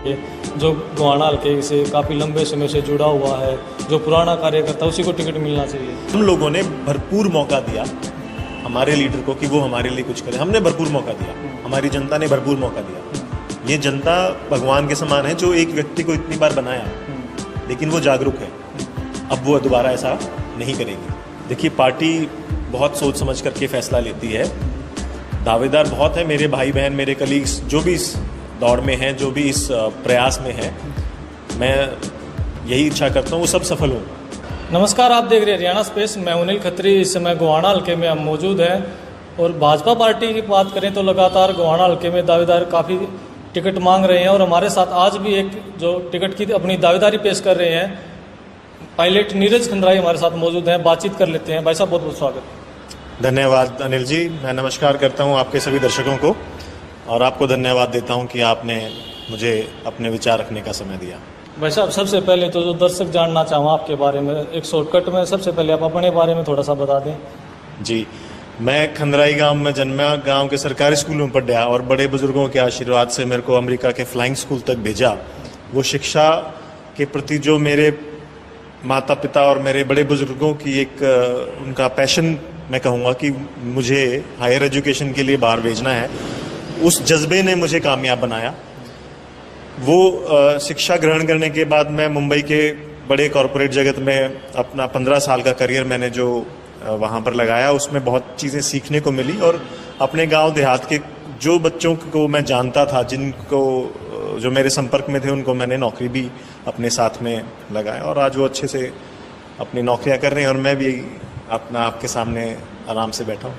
जो गोहाना हल्के से काफ़ी लंबे समय से जुड़ा हुआ है, जो पुराना कार्यकर्ता, उसी को टिकट मिलना चाहिए। हम लोगों ने भरपूर मौका दिया हमारे लीडर को कि वो हमारे लिए कुछ करे। हमने भरपूर मौका दिया, हमारी जनता ने भरपूर मौका दिया। ये जनता भगवान के समान है जो एक व्यक्ति को इतनी बार बनाया, लेकिन वो जागरूक है। अब वो दोबारा ऐसा नहीं करेगी। देखिए, पार्टी बहुत सोच समझ करके फैसला लेती है। दावेदार बहुत है, मेरे भाई बहन, मेरे कलीग्स जो भी इस दौड़ में हैं, जो भी इस प्रयास में हैं, मैं यही इच्छा करता हूँ वो सब सफल हों। नमस्कार, आप देख रहे हैं हरियाणा स्पेस। मैं अनिल खत्री। इस समय गोहाना हल्के में हम मौजूद हैं और भाजपा पार्टी की बात करें तो लगातार गोहाना हल्के में दावेदार काफ़ी टिकट मांग रहे हैं और हमारे साथ आज भी एक जो टिकट की अपनी दावेदारी पेश कर रहे हैं, पायलट नीरज खंडराई हमारे साथ मौजूद हैं। बातचीत कर लेते हैं। भाई साहब, बहुत बहुत स्वागत। धन्यवाद अनिल जी। मैं नमस्कार करता हूँ आपके सभी दर्शकों को और आपको धन्यवाद देता हूँ कि आपने मुझे अपने विचार रखने का समय दिया। भाई साहब, सबसे पहले तो जो दर्शक जानना चाहूँ आपके बारे में, एक शॉर्टकट में सबसे पहले आप अपने बारे में थोड़ा सा बता दें। जी, मैं खंडराई गांव में जन्मा, गांव के सरकारी स्कूल में पढ़ा और बड़े बुजुर्गों के आशीर्वाद से मेरे को अमेरिका के फ्लाइंग स्कूल तक भेजा। वो शिक्षा के प्रति जो मेरे माता पिता और मेरे बड़े बुजुर्गों की एक उनका पैशन, मैं कहूँगा कि मुझे हायर एजुकेशन के लिए बाहर भेजना है, उस जज्बे ने मुझे कामयाब बनाया। वो शिक्षा ग्रहण करने के बाद मैं मुंबई के बड़े कॉरपोरेट जगत में अपना 15 साल का करियर मैंने जो वहाँ पर लगाया, उसमें बहुत चीज़ें सीखने को मिली और अपने गांव देहात के जो बच्चों को मैं जानता था, जिनको जो मेरे संपर्क में थे, उनको मैंने नौकरी भी अपने साथ में लगाया और आज वो अच्छे से अपनी नौकरियाँ कर रहे हैं और मैं भी अपना आपके सामने आराम से बैठा हूँ।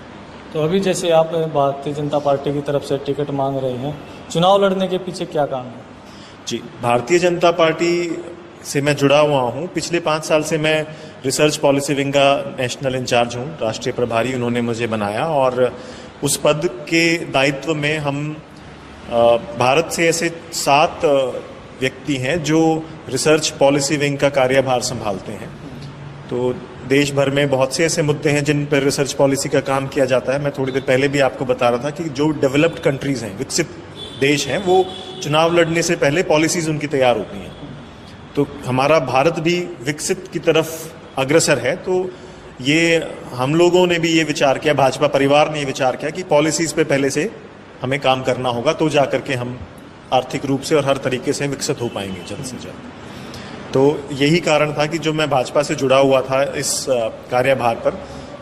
तो अभी जैसे आप भारतीय जनता पार्टी की तरफ से टिकट मांग रहे हैं, चुनाव लड़ने के पीछे क्या कारण है? जी, भारतीय जनता पार्टी से मैं जुड़ा हुआ हूँ। पिछले 5 साल से मैं रिसर्च पॉलिसी विंग का नेशनल इंचार्ज हूँ, राष्ट्रीय प्रभारी उन्होंने मुझे बनाया और उस पद के दायित्व में हम भारत से ऐसे 7 व्यक्ति हैं जो रिसर्च पॉलिसी विंग का कार्यभार संभालते हैं। तो देश भर में बहुत से ऐसे मुद्दे हैं जिन पर रिसर्च पॉलिसी का काम किया जाता है। मैं थोड़ी देर पहले भी आपको बता रहा था कि जो डेवलप्ड कंट्रीज़ हैं, विकसित देश हैं, वो चुनाव लड़ने से पहले पॉलिसीज़ उनकी तैयार होती हैं। तो हमारा भारत भी विकसित की तरफ अग्रसर है। तो ये हम लोगों ने भी ये विचार किया, भाजपा परिवार ने ये विचार किया कि पॉलिसीज़ पे पहले से हमें काम करना होगा, तो जा करके हम आर्थिक रूप से और हर तरीके से विकसित हो पाएंगे जल्द से जल्द। तो यही कारण था कि जो मैं भाजपा से जुड़ा हुआ था इस कार्यभार पर,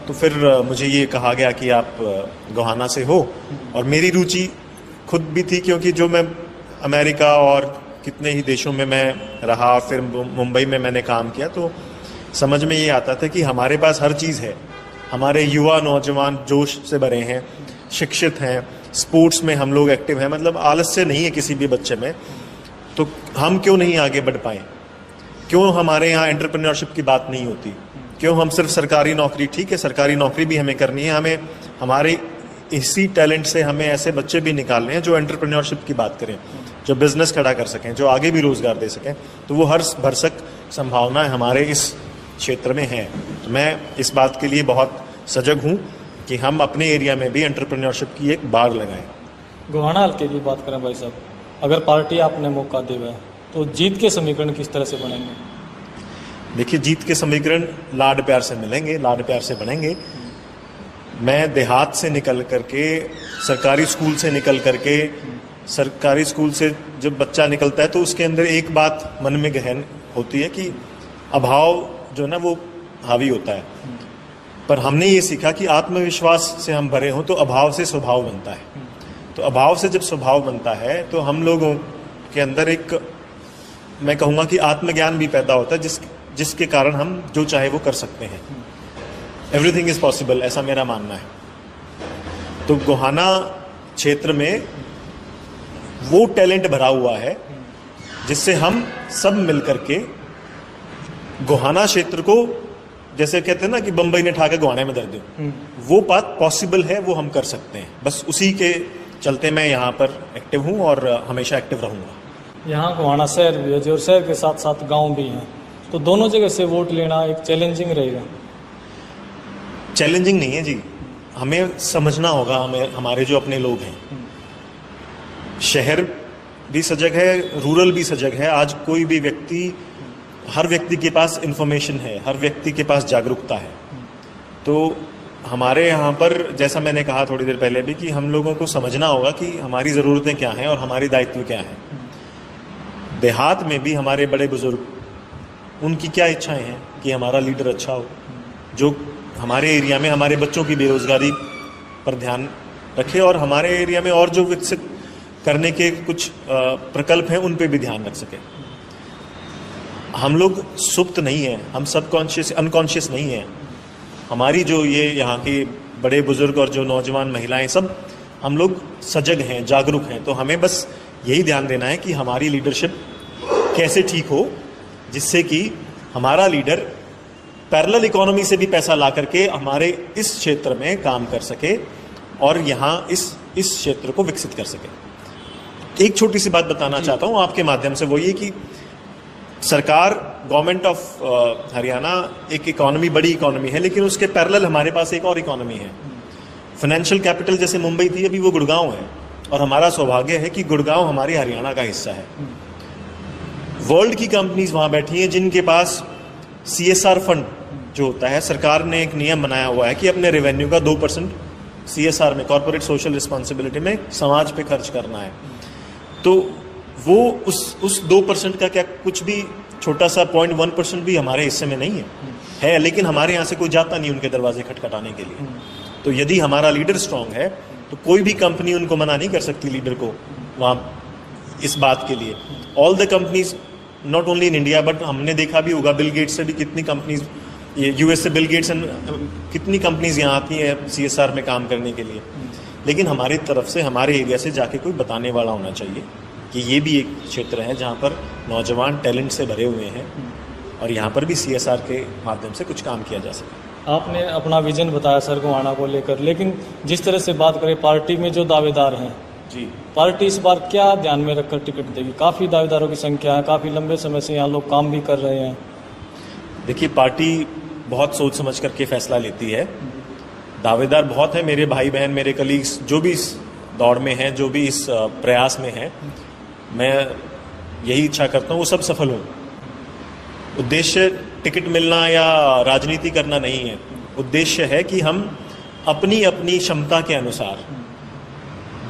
तो फिर मुझे ये कहा गया कि आप गोहाना से हो और मेरी रुचि खुद भी थी, क्योंकि जो मैं अमेरिका और कितने ही देशों में मैं रहा, फिर मुंबई में मैंने काम किया, तो समझ में ये आता था कि हमारे पास हर चीज़ है। हमारे युवा नौजवान जोश से भरे हैं, शिक्षित हैं, स्पोर्ट्स में हम लोग एक्टिव हैं, मतलब आलस्य नहीं है किसी भी बच्चे में। तो हम क्यों नहीं आगे बढ़ पाए? क्यों हमारे यहाँ एंटरप्रेन्योरशिप की बात नहीं होती? क्यों हम सिर्फ सरकारी नौकरी, ठीक है सरकारी नौकरी भी हमें करनी है, हमें हमारे इसी टैलेंट से हमें ऐसे बच्चे भी निकालने हैं जो एंटरप्रेन्योरशिप की बात करें, जो बिजनेस खड़ा कर सकें, जो आगे भी रोजगार दे सकें। तो वो हर भरसक संभावनाएं हमारे इस क्षेत्र में हैं। तो मैं इस बात के लिए बहुत सजग हूँ कि हम अपने एरिया में भी एंटरप्रेन्योरशिप की एक बाग लगाएं। गोहाना हल्के की बात करें भाई साहब, अगर पार्टी आपने मौका देगा तो जीत के समीकरण किस तरह से बनेंगे? देखिए, जीत के समीकरण लाड प्यार से मिलेंगे, लाड प्यार से बनेंगे। मैं देहात से निकल करके, सरकारी स्कूल से निकल करके, सरकारी स्कूल से जब बच्चा निकलता है तो उसके अंदर एक बात मन में गहन होती है कि अभाव जो ना वो हावी होता है, पर हमने ये सीखा कि आत्मविश्वास से हम भरे हों तो अभाव से स्वभाव बनता है। तो अभाव से जब स्वभाव बनता है तो हम लोगों के अंदर एक, मैं कहूँगा कि आत्मज्ञान भी पैदा होता है, जिसके कारण हम जो चाहे वो कर सकते हैं। एवरीथिंग इज पॉसिबल, ऐसा मेरा मानना है। तो गोहाना क्षेत्र में वो टैलेंट भरा हुआ है जिससे हम सब मिलकर के गोहाना क्षेत्र को, जैसे कहते हैं ना कि बंबई ने ठाके गोहाने में धर दो, वो बात पॉसिबल है, वो हम कर सकते हैं। बस उसी के चलते मैं यहाँ पर एक्टिव हूँ और हमेशा एक्टिव रहूँगा। यहाँ गोहाना शहर भी है जी और शहर के साथ साथ गांव भी हैं, तो दोनों जगह से वोट लेना एक चैलेंजिंग रहेगा। चैलेंजिंग नहीं है जी, हमें समझना होगा, हमें हमारे जो अपने लोग हैं, शहर भी सजग है, रूरल भी सजग है। आज कोई भी व्यक्ति, हर व्यक्ति के पास इंफॉर्मेशन है, हर व्यक्ति के पास जागरूकता है। तो हमारे यहाँ पर, जैसा मैंने कहा थोड़ी देर पहले भी, कि हम लोगों को समझना होगा कि हमारी ज़रूरतें क्या हैं और हमारी दायित्व क्या हैं। देहात में भी हमारे बड़े बुजुर्ग, उनकी क्या इच्छाएं हैं कि हमारा लीडर अच्छा हो, जो हमारे एरिया में हमारे बच्चों की बेरोजगारी पर ध्यान रखे और हमारे एरिया में और जो विकसित करने के कुछ प्रकल्प हैं उन पे भी ध्यान रख सके। हम लोग सुप्त नहीं हैं, हम सबकॉन्शियस, अनकॉन्शियस नहीं हैं। हमारी जो ये यहाँ के बड़े बुजुर्ग और जो नौजवान महिलाएं, सब हम लोग सजग हैं, जागरूक हैं। तो हमें बस यही ध्यान देना है कि हमारी लीडरशिप कैसे ठीक हो, जिससे कि हमारा लीडर पैरेलल इकोनॉमी से भी पैसा ला करके हमारे इस क्षेत्र में काम कर सके और यहाँ इस क्षेत्र को विकसित कर सके। एक छोटी सी बात बताना चाहता हूँ आपके माध्यम से, वो ये कि सरकार, गवर्नमेंट ऑफ हरियाणा एक इकोनॉमी, बड़ी इकोनॉमी है, लेकिन उसके पैरेलल हमारे पास एक और इकोनॉमी है। फाइनेंशियल कैपिटल जैसे मुंबई थी, अभी वो गुड़गांव है, और हमारा सौभाग्य है कि गुड़गांव हमारे हरियाणा का हिस्सा है। वर्ल्ड की कंपनीज वहाँ बैठी हैं जिनके पास CSR फंड जो होता है, सरकार ने एक नियम बनाया हुआ है कि अपने रेवेन्यू का 2% CSR में, कॉर्पोरेट सोशल रिस्पॉन्सिबिलिटी में, समाज पे खर्च करना है। तो वो उस 2% का क्या कुछ भी छोटा सा 0.1% भी हमारे हिस्से में नहीं है, लेकिन हमारे यहाँ से कोई जाता नहीं उनके दरवाजे खटखटाने के लिए। तो यदि हमारा लीडर स्ट्रांग है तो कोई भी कंपनी उनको मना नहीं कर सकती लीडर को वहाँ इस बात के लिए। All the companies, not only in India, but हमने देखा भी होगा बिल गेट्स से भी कितनी कंपनीज, ये US से बिल गेट्स कितनी कंपनीज यहाँ आती हैं CSR में काम करने के लिए। लेकिन हमारी तरफ से, हमारे एरिया से जाके कोई बताने वाला होना चाहिए कि ये भी एक क्षेत्र है जहाँ पर नौजवान टैलेंट से भरे हुए हैं और यहाँ पर भी CSR के माध्यम से कुछ काम किया जा सके। आपने अपना विजन बताया सर गोहाना को लेकर, लेकिन जिस तरह से बात करें पार्टी में जो दावेदार हैं जी, पार्टी इस बार क्या ध्यान में रखकर टिकट देगी? काफ़ी दावेदारों की संख्या है, काफ़ी लंबे समय से यहाँ लोग काम भी कर रहे हैं। देखिए, पार्टी बहुत सोच समझ करके फैसला लेती है। दावेदार बहुत हैं, मेरे भाई बहन, मेरे कलीग्स जो भी इस दौड़ में हैं, जो भी इस प्रयास में हैं। मैं यही इच्छा करता हूँ वो सब सफल हों। उद्देश्य टिकट मिलना या राजनीति करना नहीं है। उद्देश्य है कि हम अपनी अपनी क्षमता के अनुसार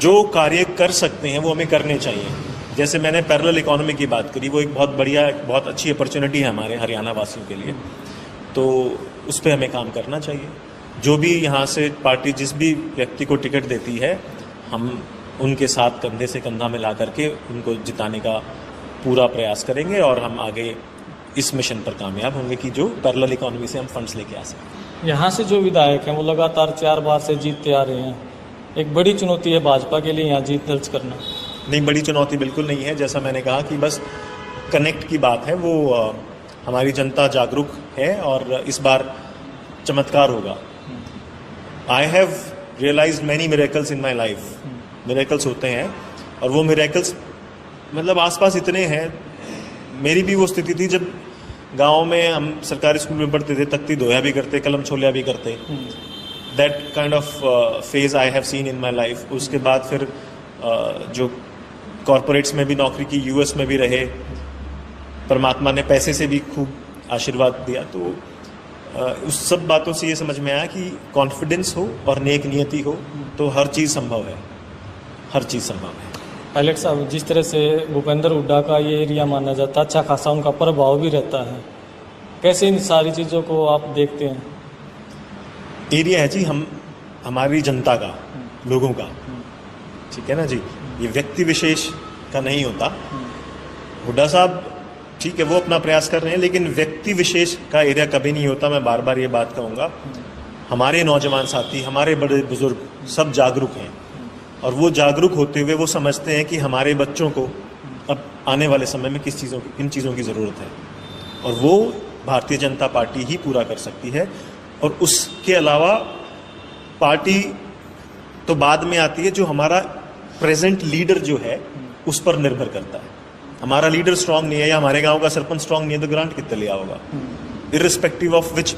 जो कार्य कर सकते हैं वो हमें करने चाहिए। जैसे मैंने पैरेलल इकोनॉमी की बात करी, वो एक बहुत बढ़िया, बहुत अच्छी अपॉर्चुनिटी है हमारे हरियाणा वासियों के लिए, तो उस पर हमें काम करना चाहिए। जो भी यहाँ से पार्टी जिस भी व्यक्ति को टिकट देती है, हम उनके साथ कंधे से कंधा मिला करके उनको जिताने का पूरा प्रयास करेंगे और हम आगे इस मिशन पर कामयाब होंगे कि जो पैरेलल इकोनॉमी से हम फंड्स लेके आ सकें। यहाँ से जो विधायक हैं वो लगातार 4 बार से जीतते आ रहे हैं। एक बड़ी चुनौती है भाजपा के लिए यहाँ जीत दर्ज करना। नहीं, बड़ी चुनौती बिल्कुल नहीं है। जैसा मैंने कहा कि बस कनेक्ट की बात है, वो हमारी जनता जागरूक है और इस बार चमत्कार होगा। I have realized many miracles in my life. Miracles होते हैं और वो मिरेकल्स मतलब आसपास इतने हैं। मेरी भी वो स्थिति थी जब गांव में हम सरकारी स्कूल में पढ़ते थे, तख्ती धोया भी करते, कलम छोलिया भी करते। That kind of phase I have seen in my life. उसके बाद फिर जो कॉरपोरेट्स में भी नौकरी की, US में भी रहे, परमात्मा ने पैसे से भी खूब आशीर्वाद दिया। तो उस सब बातों से ये समझ में आया कि कॉन्फिडेंस हो और नेक नियति हो तो हर चीज़ संभव है, हर चीज़ संभव है। पायलट साहब, जिस तरह से भूपेंद्र हुड्डा का ये एरिया माना जाता है, अच्छा खासा उनका प्रभाव भी रहता है, कैसे इन सारी चीज़ों को आप देखते हैं? एरिया है जी हमारी जनता का, लोगों का, ठीक है ना जी। ये व्यक्ति विशेष का नहीं होता। हुड्डा साहब ठीक है, वो अपना प्रयास कर रहे हैं, लेकिन व्यक्ति विशेष का एरिया कभी नहीं होता। मैं बार बार ये बात कहूँगा। हमारे नौजवान साथी, हमारे बड़े बुजुर्ग सब जागरूक हैं और वो जागरूक होते हुए वो समझते हैं कि हमारे बच्चों को अब आने वाले समय में किन चीज़ों की ज़रूरत है, और वो भारतीय जनता पार्टी ही पूरा कर सकती है। और उसके अलावा पार्टी तो बाद में आती है, जो हमारा प्रेजेंट लीडर जो है उस पर निर्भर करता है। हमारा लीडर स्ट्रांग नहीं है या हमारे गांव का सरपंच स्ट्रांग नहीं है तो ग्रांट कितने लिया होगा, irrespective of which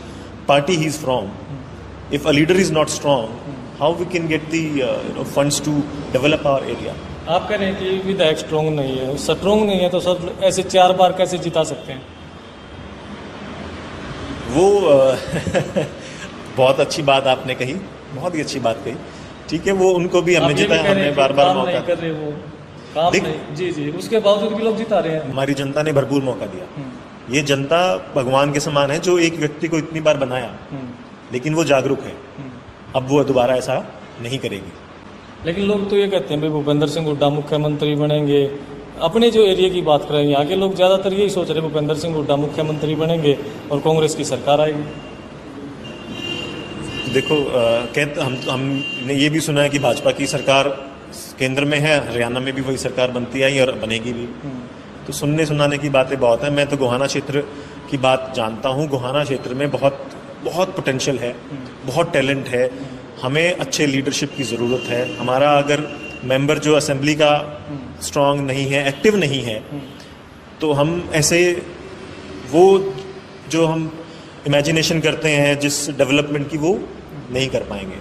party he is from. If a leader is not strong, how we can get the funds to develop our area. आप कह रहे हैं कि विधायक स्ट्रोंग नहीं है, स्ट्रोंग नहीं है तो सर ऐसे 4 बार कैसे जिता सकते हैं? वो बहुत अच्छी बात आपने कही, बहुत ही अच्छी बात कही। ठीक है, वो उनको भी हमने जिताया, हमने बार बार मौका नहीं कर रहे, वो काम नहीं, जी उसके बावजूद भी लोग जिता रहे हैं। हमारी जनता ने भरपूर मौका दिया। ये जनता भगवान के समान है जो एक व्यक्ति को इतनी बार बनाया, लेकिन वो जागरूक है, अब वो दोबारा ऐसा नहीं करेगी। लेकिन लोग तो ये कहते हैं भाई भूपेंद्र सिंह हुड्डा मुख्यमंत्री बनेंगे। अपने जो एरिया की बात करें, यहाँ के लोग ज़्यादातर यही सोच रहे हैं भूपेंद्र सिंह हुड्डा मुख्यमंत्री बनेंगे और कांग्रेस की सरकार आएगी। देखो हमने ये भी सुना है कि भाजपा की सरकार केंद्र में है, हरियाणा में भी वही सरकार बनती आई और बनेगी भी। तो सुनने सुनाने की बातें बहुत है। मैं तो गोहाना क्षेत्र की बात जानता हूँ। गोहाना क्षेत्र में बहुत बहुत पोटेंशियल है, बहुत टैलेंट है। हमें अच्छे लीडरशिप की ज़रूरत है। हमारा अगर मेंबर जो असेंबली का स्ट्रांग नहीं है, एक्टिव नहीं है, तो हम ऐसे वो जो हम इमेजिनेशन करते हैं जिस डेवलपमेंट की, वो नहीं कर पाएंगे।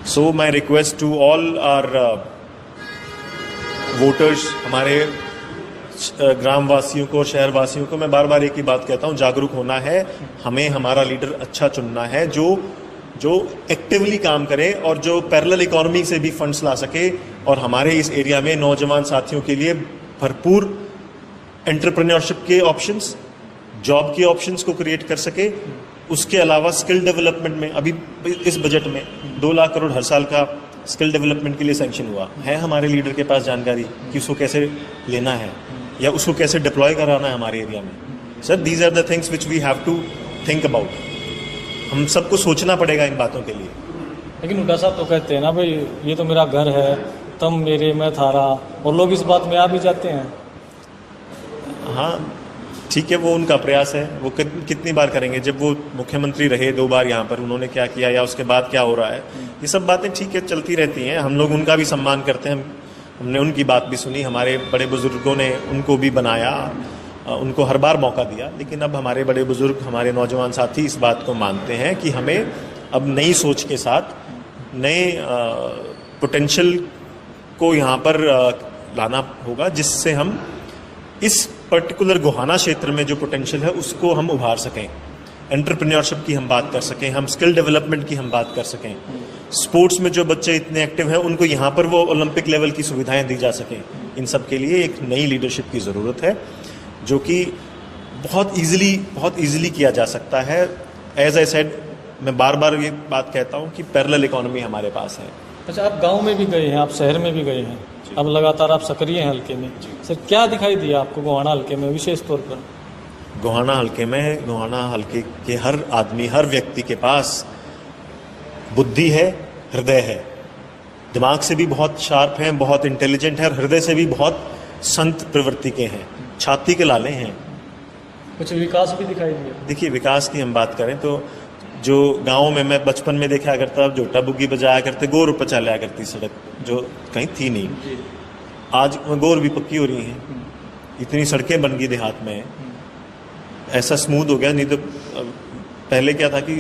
So my request to all our voters, हमारे ग्रामवासियों को और शहरवासियों को मैं बार बार एक ही बात कहता हूँ, जागरूक होना है। हमें हमारा लीडर अच्छा चुनना है जो एक्टिवली काम करे और जो पैरेलल इकोनॉमी से भी फंड्स ला सके और हमारे इस एरिया में नौजवान साथियों के लिए भरपूर एंटरप्रेन्योरशिप के ऑप्शंस, जॉब के ऑप्शंस को क्रिएट कर सके। उसके अलावा स्किल डेवलपमेंट में अभी इस बजट में 2 लाख करोड़ हर साल का स्किल डेवलपमेंट के लिए सैंक्शन हुआ है। हमारे लीडर के पास जानकारी कि उसको कैसे लेना है या उसको कैसे डिप्लॉय कराना है हमारे एरिया में। Sir, these are the things which we have to think about. हम सबको सोचना पड़ेगा इन बातों के लिए। लेकिन हुड्डा साहब तो कहते हैं ना भाई ये तो मेरा घर है, तुम मेरे मैं थारा, और लोग इस बात में आ भी जाते हैं। हाँ ठीक है, वो उनका प्रयास है। वो कितनी बार करेंगे? जब वो मुख्यमंत्री रहे 2 बार यहाँ पर, उन्होंने क्या किया या उसके बाद क्या हो रहा है, ये सब बातें ठीक है चलती रहती हैं। हम लोग उनका भी सम्मान करते हैं। हमने उनकी बात भी सुनी, हमारे बड़े बुजुर्गों ने उनको भी बनाया, उनको हर बार मौका दिया। लेकिन अब हमारे बड़े बुजुर्ग, हमारे नौजवान साथी इस बात को मानते हैं कि हमें अब नई सोच के साथ नए पोटेंशियल को यहाँ पर लाना होगा, जिससे हम इस पर्टिकुलर गोहाना क्षेत्र में जो पोटेंशियल है उसको हम उभार सकें। एंटरप्रेन्योरशिप की हम बात कर सकें, हम स्किल डेवलपमेंट की हम बात कर सकें। स्पोर्ट्स में जो बच्चे इतने एक्टिव हैं उनको यहाँ पर वो ओलंपिक लेवल की सुविधाएं दी जा सकें। इन सब के लिए एक नई लीडरशिप की ज़रूरत है, जो कि बहुत इजीली किया जा सकता है। एज आई सेड, मैं बार बार ये बात कहता हूँ कि पैरेलल इकोनॉमी हमारे पास है। अच्छा, आप गांव में भी गए हैं, आप शहर में भी गए हैं, अब लगातार आप सक्रिय हैं हल्के में। सर, क्या दिखाई दिया आपको गोहाना हल्के में विशेष तौर पर? गोहाना हल्के के हर आदमी, हर व्यक्ति के पास बुद्धि है, हृदय है। दिमाग से भी बहुत शार्प हैं, बहुत इंटेलिजेंट है, और हृदय से भी बहुत संत प्रवृत्ति के हैं, छाती के लाले हैं। कुछ विकास भी दिखाई दिया? देखिए, विकास की हम बात करें तो जो गाँव में मैं बचपन में देखा करता, जोटा बुग्गी बजाया करते, गोर पचा लिया करती सड़क, जो कहीं थी नहीं। आज गोर भी पक्की हो रही हैं, इतनी सड़कें बन गई देहात में, ऐसा स्मूथ हो गया। नहीं तो पहले क्या था कि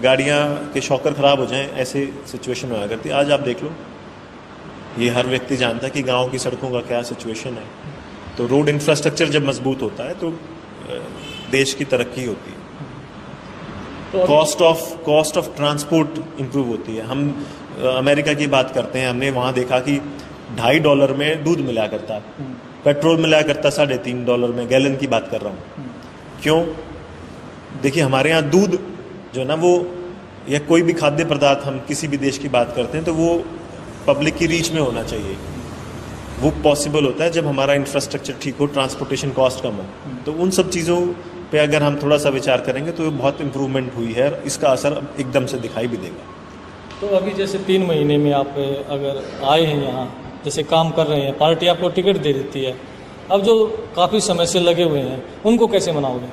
गाड़ियाँ के शॉकर ख़राब हो जाएं, ऐसे सिचुएशन हुआ करती। आज आप देख लो, ये हर व्यक्ति जानता है कि गांव की सड़कों का क्या सिचुएशन है। तो रोड इंफ्रास्ट्रक्चर जब मजबूत होता है तो देश की तरक्की होती है। तो कॉस्ट ऑफ ट्रांसपोर्ट इम्प्रूव होती है। हम अमेरिका की बात करते हैं, हमने वहाँ देखा कि $2.5 में दूध मिला करता, पेट्रोल मिला करता $3.5 में। गैलन की बात कर रहा हूँ। क्यों? देखिए, हमारे यहाँ दूध जो ना, वो या कोई भी खाद्य पदार्थ हम किसी भी देश की बात करते हैं तो वो पब्लिक की रीच में होना चाहिए। वो पॉसिबल होता है जब हमारा इंफ्रास्ट्रक्चर ठीक हो, ट्रांसपोर्टेशन कॉस्ट कम हो। तो उन सब चीज़ों पे अगर हम थोड़ा सा विचार करेंगे तो बहुत इम्प्रूवमेंट हुई है, इसका असर एकदम से दिखाई भी देगा। तो अभी जैसे 3 महीने में आप अगर आए हैं यहाँ, जैसे काम कर रहे हैं, पार्टी आपको टिकट दे देती है, अब जो काफ़ी समय से लगे हुए हैं उनको कैसे मनाओगे?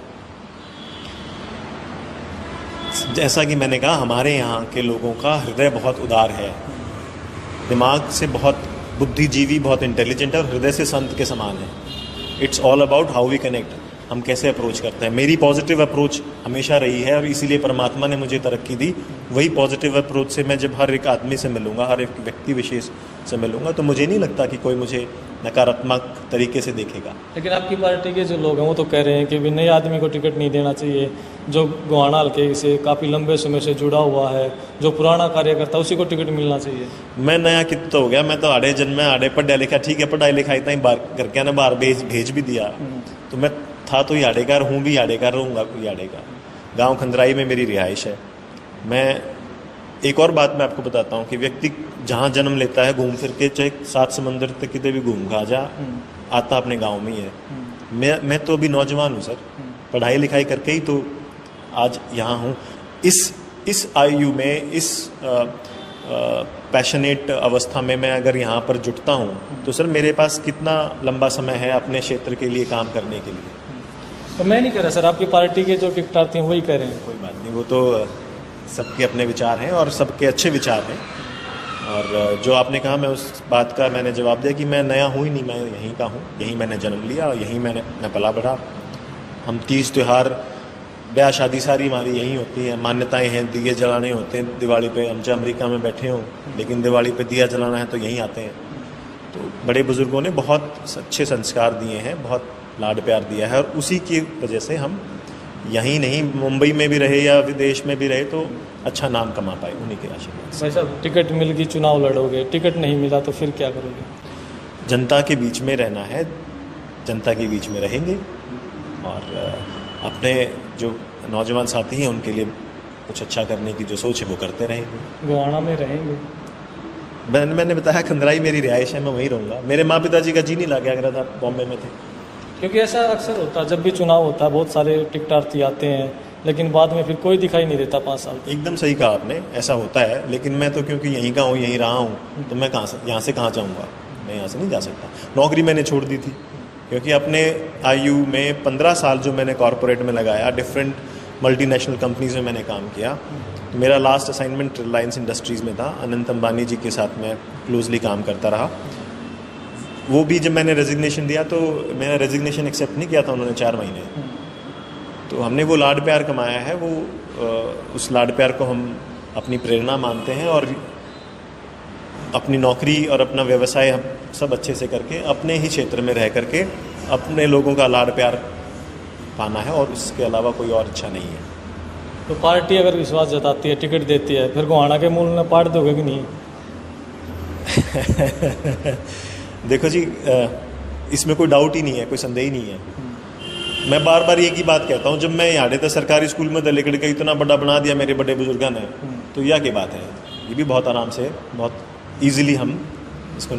जैसा कि मैंने कहा, हमारे यहाँ के लोगों का हृदय बहुत उदार है, दिमाग से बहुत बुद्धिजीवी, बहुत इंटेलिजेंट है, और हृदय से संत के समान है। It's all about how we connect. हम कैसे अप्रोच करते हैं। मेरी पॉजिटिव अप्रोच हमेशा रही है और इसीलिए परमात्मा ने मुझे तरक्की दी। वही पॉजिटिव अप्रोच से मैं जब हर एक आदमी से मिलूंगा, हर एक व्यक्ति विशेष से मिलूंगा, तो मुझे नहीं लगता कि कोई मुझे नकारात्मक तरीके से देखेगा। लेकिन आपकी पार्टी के जो लोग हैं वो तो कह रहे हैं कि भी नए आदमी को टिकट नहीं देना चाहिए, जो गोहाना हल्के से काफ़ी लंबे समय से जुड़ा हुआ है, जो पुराना कार्यकर्ता उसी को टिकट मिलना चाहिए। मैं नया कित तो हो गया, मैं तो आड़े जन्मे आड़े पढ़ा लिखा, ठीक है पढ़ाई लिखाई ताई बार करके ना बाहर भेज भी दिया, तो मैं था तो याडेगार हूँ भी याडेगार रहूँगा भी याडेगार। गांव खंदराई में मेरी रिहाइश है। मैं एक और बात मैं आपको बताता हूँ कि व्यक्ति जहाँ जन्म लेता है घूम फिर के चाहे 7 समंदर तक कितने भी घूम खा जा, आता अपने गांव में ही है। मैं तो अभी नौजवान हूँ सर, पढ़ाई लिखाई करके ही तो आज यहाँ हूँ। इस आयु में, इस पैशनेट अवस्था में मैं अगर यहाँ पर जुटता हूँ तो सर मेरे पास कितना लंबा समय है अपने क्षेत्र के लिए काम करने के लिए। तो मैं नहीं कह रहा सर, आपकी पार्टी के जो टिकटार्थी हैं वही कह रहे हैं। कोई बात नहीं, वो तो सबके अपने विचार हैं और सबके अच्छे विचार हैं। और जो आपने कहा मैं उस बात का मैंने जवाब दिया कि मैं नया हूँ ही नहीं, मैं यहीं का हूँ, यहीं मैंने जन्म लिया और यहीं मैं पला बढ़ा। हम तीज त्यौहार ब्याह शादी सारी हमारी यहीं होती है। मान्यताएं हैं, दिए जलाने होते हैं दिवाली पे, हम चाहे अमेरिका में बैठे हों लेकिन दिवाली पे दिया जलाना है तो यहीं आते हैं। तो बड़े बुजुर्गों ने बहुत अच्छे संस्कार दिए हैं, बहुत लाड प्यार दिया है और उसी की वजह से हम यहीं नहीं, मुंबई में भी रहे या विदेश में भी रहे तो अच्छा नाम कमा पाए, उन्हीं के आशीर्वाद से। भाई साहब, टिकट मिल गई, चुनाव लड़ोगे, टिकट नहीं मिला तो फिर क्या करोगे? जनता के बीच में रहना है, जनता के बीच में रहेंगे और अपने जो नौजवान साथी हैं उनके लिए कुछ अच्छा करने की जो सोच है वो करते रहेंगे। गोहाना में रहेंगे? मैंने बताया खंदराई मेरी रिहाइश है, मैं वहीं रहूँगा। मेरे माँ पिताजी का जी नहीं लग गया था बॉम्बे में थे। क्योंकि ऐसा अक्सर होता है, जब भी चुनाव होता है बहुत सारे टिकटार्थी आते हैं लेकिन बाद में फिर कोई दिखाई नहीं देता 5 साल। एकदम सही कहा आपने, ऐसा होता है। लेकिन मैं तो क्योंकि यहीं का हूँ, यहीं रहा हूँ, तो मैं यहाँ से कहाँ जाऊँगा? मैं यहाँ से नहीं जा सकता। नौकरी मैंने छोड़ दी थी क्योंकि अपने आयु में 15 साल जो मैंने कॉरपोरेट में लगाया, डिफरेंट मल्टीनेशनल कंपनीज में मैंने काम किया। तो मेरा लास्ट असाइनमेंट रिलायंस इंडस्ट्रीज़ में था। अनंत अंबानी जी के साथ मैं क्लोजली काम करता रहा। वो भी जब मैंने रेजिग्नेशन दिया तो मैंने रेजिग्नेशन एक्सेप्ट नहीं किया था उन्होंने 4 महीने। तो हमने वो लाड प्यार कमाया है, वो उस लाड प्यार को हम अपनी प्रेरणा मानते हैं और अपनी नौकरी और अपना व्यवसाय हम सब अच्छे से करके अपने ही क्षेत्र में रह करके अपने लोगों का लाड प्यार पाना है और उसके अलावा कोई और इच्छा नहीं है। तो पार्टी अगर विश्वास जताती है, टिकट देती है, फिर गोहाना के मूल में पाट दोगे कि नहीं? देखो जी, इसमें कोई डाउट ही नहीं है, कोई संदेह ही नहीं है। मैं बार बार एक ही बात कहता हूँ, जब मैं यहाँ था सरकारी स्कूल में दलिकड़ के इतना बड़ा बना दिया मेरे बड़े बुजुर्गों ने, तो यह क्या बात है? ये भी बहुत आराम से, बहुत ईजिली हम इसको